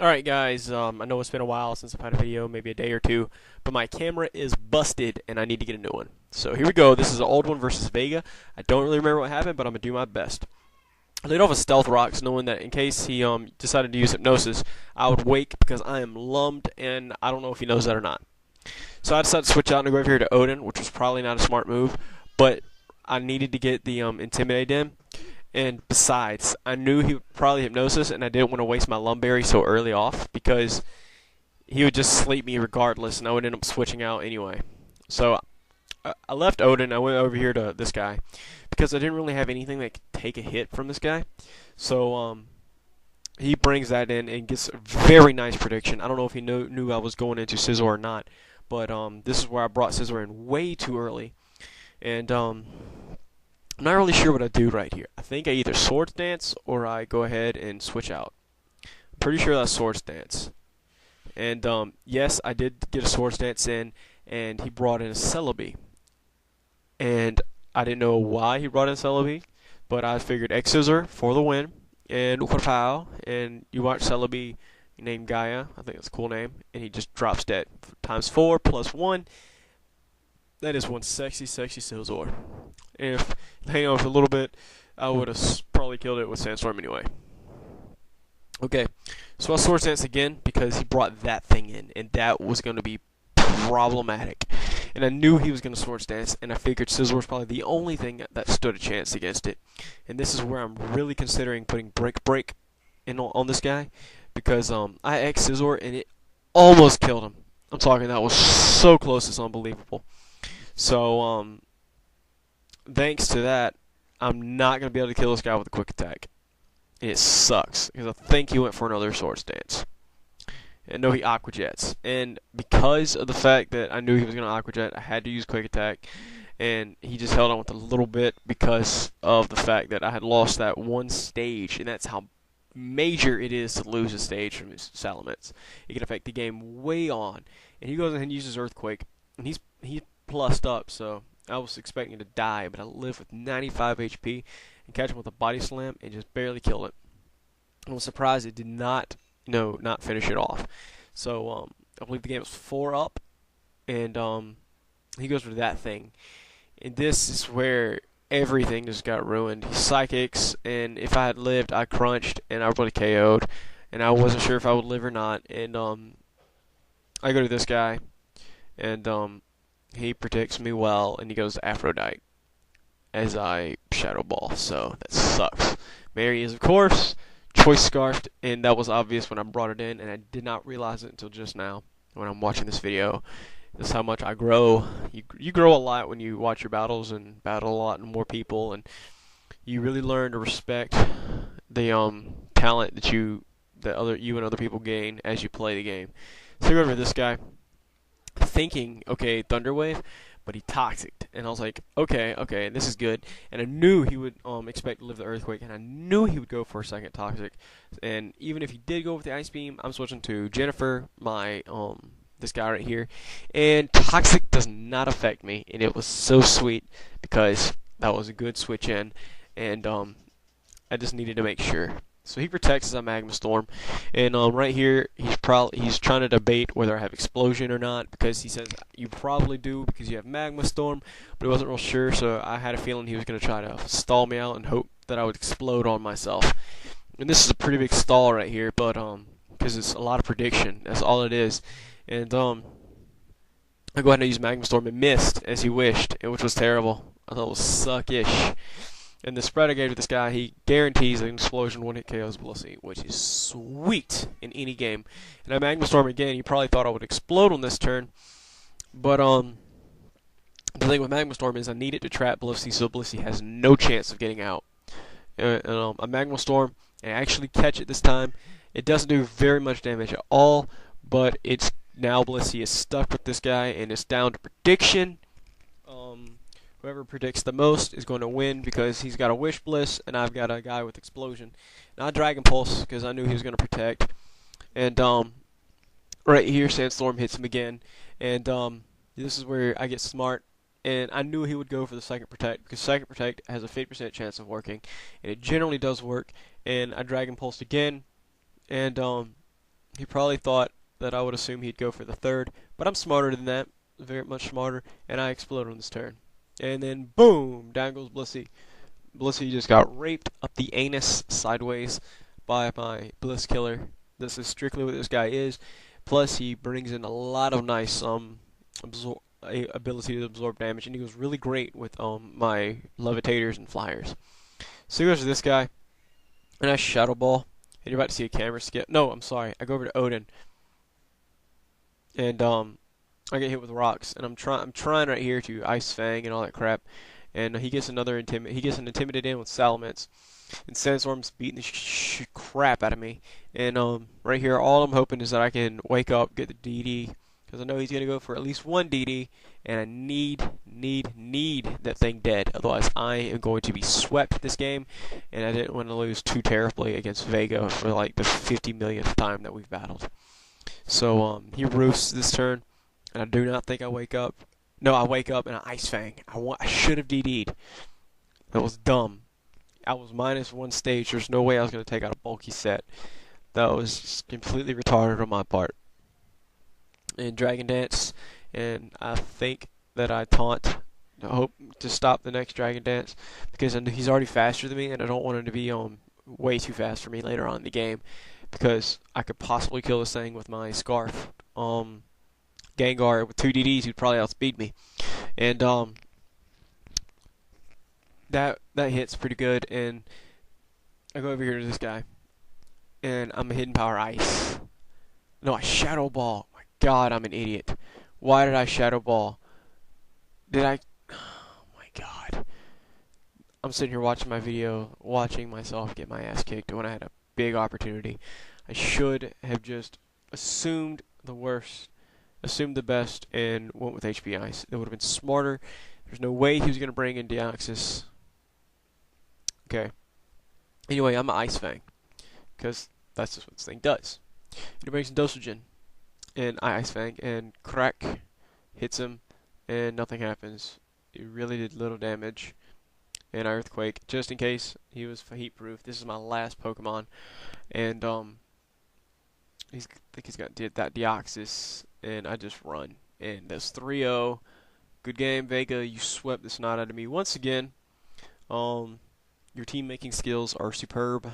Alright guys, I know it's been a while since I've had a video, maybe a day or two, but my camera is busted and I need to get a new one. So here we go, this is an old one versus Vega. I don't really remember what happened, but I'm going to do my best. I laid off a stealth rocks knowing that in case he decided to use hypnosis, I would wake because I am lumped and I don't know if he knows that or not. So I decided to switch out and go over here to Odin, which was probably not a smart move, but I needed to get the Intimidate in. And besides, I knew he would probably hypnosis, and I didn't want to waste my Lumberry so early off because he would just sleep me regardless, and I would end up switching out anyway. So I left Odin. I went over here to this guy because I didn't really have anything that could take a hit from this guy. So he brings that in and gets a very nice prediction. I don't know if he knew I was going into Scizor or not, but this is where I brought Scizor in way too early, and I'm not really sure what I do right here. I think I either Swords Dance or I go ahead and switch out. I'm pretty sure that's Swords Dance. And yes, I did get a Swords Dance in, and he brought in a Celebi. And I didn't know why he brought in Celebi, but I figured X Scissor for the win, and Pow, and you watch Celebi named Gaia, I think that's a cool name, and he just drops dead. Times 4 plus 1, that is one sexy, sexy Scizor. If hang on for a little bit, I would have probably killed it with Sandstorm anyway. Okay, so I Swords Dance again because he brought that thing in, and that was going to be problematic. And I knew he was going to Swords Dance, and I figured Scizor was probably the only thing that stood a chance against it. And this is where I'm really considering putting Break in on this guy because I X Scizor and it almost killed him. I'm talking that was so close, it's unbelievable. So thanks to that, I'm not going to be able to kill this guy with a quick attack. And it sucks, because I think he went for another Swords Dance. And no, he Aqua Jets. And because of the fact that I knew he was going to Aqua Jet, I had to use quick attack. And he just held on with a little bit because of the fact that I had lost that one stage. And that's how major it is to lose a stage from his Salamence. It can affect the game way on. And he goes ahead and uses Earthquake. And he's plussed up, so I was expecting to die, but I lived with 95 HP and catch him with a body slam and just barely killed it. I was surprised it did not, not finish it off. So I believe the game was 4 up, and he goes for that thing. And this is where everything just got ruined. He psychics, and if I had lived, I crunched, and I would have KO'd, and I wasn't sure if I would live or not. And I go to this guy, and he predicts me well, and he goes to Aphrodite as I Shadow Ball, so that sucks. Mary is, of course, Choice Scarfed, and that was obvious when I brought it in, and I did not realize it until just now when I'm watching this video. This is how much I grow. You grow a lot when you watch your battles and battle a lot more people, and you really learn to respect the talent that you and other people gain as you play the game. So go over to this guy, thinking, okay, Thunder Wave, but he Toxic'd, and I was like, okay, this is good, and I knew he would expect to live the Earthquake, and I knew he would go for a second Toxic, and even if he did go with the Ice Beam, I'm switching to Jennifer, my this guy right here, and Toxic does not affect me, and it was so sweet because that was a good switch in, and I just needed to make sure. So he protects as a Magma Storm, and right here he's trying to debate whether I have Explosion or not because he says you probably do because you have Magma Storm, but he wasn't real sure. So I had a feeling he was going to try to stall me out and hope that I would explode on myself. And this is a pretty big stall right here, but because it's a lot of prediction, that's all it is. And I go ahead and use Magma Storm and missed as he wished, which was terrible. I thought it was suckish. And the spread I gave to this guy, he guarantees an explosion one hit KOs Blissey, which is sweet in any game. And I Magma Storm again, he probably thought I would explode on this turn. But the thing with Magma Storm is I need it to trap Blissey so Blissey has no chance of getting out. A Magma Storm, and I actually catch it this time. It doesn't do very much damage at all, but it's now Blissey is stuck with this guy, and it's down to prediction. Whoever predicts the most is going to win because he's got a Wish Bliss and I've got a guy with Explosion. Now I Dragon Pulse because I knew he was going to protect. And right here Sandstorm hits him again. And this is where I get smart. And I knew he would go for the second Protect because second Protect has a 50% chance of working. And it generally does work. And I Dragon Pulsed again. And He probably thought that I would assume he'd go for the third, but I'm smarter than that, very much smarter, and I explode on this turn. And then boom, down goes Blissey. Blissey just got raped up the anus sideways by my Bliss Killer. This is strictly what this guy is. Plus, he brings in a lot of nice ability to absorb damage, and he was really great with my levitators and flyers. So he goes to this guy, and I Shadow Ball. And you're about to see a camera skip. No, I'm sorry. I go over to Odin, and I get hit with rocks, and I'm trying right here to Ice Fang and all that crap, and he gets an Intimidated in with Salamence, and Sandstorm's beating the crap out of me, and right here all I'm hoping is that I can wake up, get the DD, because I know he's gonna go for at least one DD, and I need that thing dead, otherwise I am going to be swept this game, and I didn't want to lose too terribly against Vega for like the 50 millionth time that we've battled. So he roofs this turn, and I do not think I wake up. No, I wake up and I Ice Fang. I should have DD'd. That was dumb. I was minus one stage. There's no way I was going to take out a bulky set. That was just completely retarded on my part. And Dragon Dance, and I think that I taunt. I hope to stop the next Dragon Dance because I know he's already faster than me, and I don't want him to be way too fast for me later on in the game, because I could possibly kill this thing with my Scarf. Gengar with 2 DDs, he'd probably outspeed me. And that hits pretty good, and I go over here to this guy, and I'm a Hidden Power Ice. No, I Shadow Ball. My God, I'm an idiot. Why did I Shadow Ball? Did I? Oh my God. I'm sitting here watching my video, watching myself get my ass kicked when I had a big opportunity. I should have just assumed the worst, assumed the best, and went with HP Ice. It would have been smarter. There's no way he was going to bring in Deoxys. Okay. Anyway, I'm an Ice Fang, because that's just what this thing does. He brings in Dosagen, and I Ice Fang, and crack hits him, and nothing happens. It really did little damage. And I Earthquake, just in case he was heat proof. This is my last Pokemon, and I think he's got that Deoxys, and I just run, and that's 3-0. Good game, Vega. You swept the snot out of me once again. Your team making skills are superb.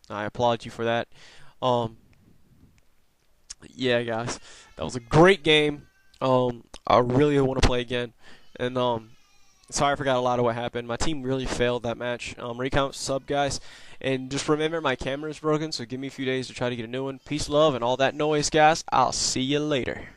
I applaud you for that. Yeah, guys, that was a great game. I really want to play again, and sorry I forgot a lot of what happened. My team really failed that match. Recount, sub, guys. And just remember, my camera is broken, so give me a few days to try to get a new one. Peace, love, and all that noise, guys. I'll see you later.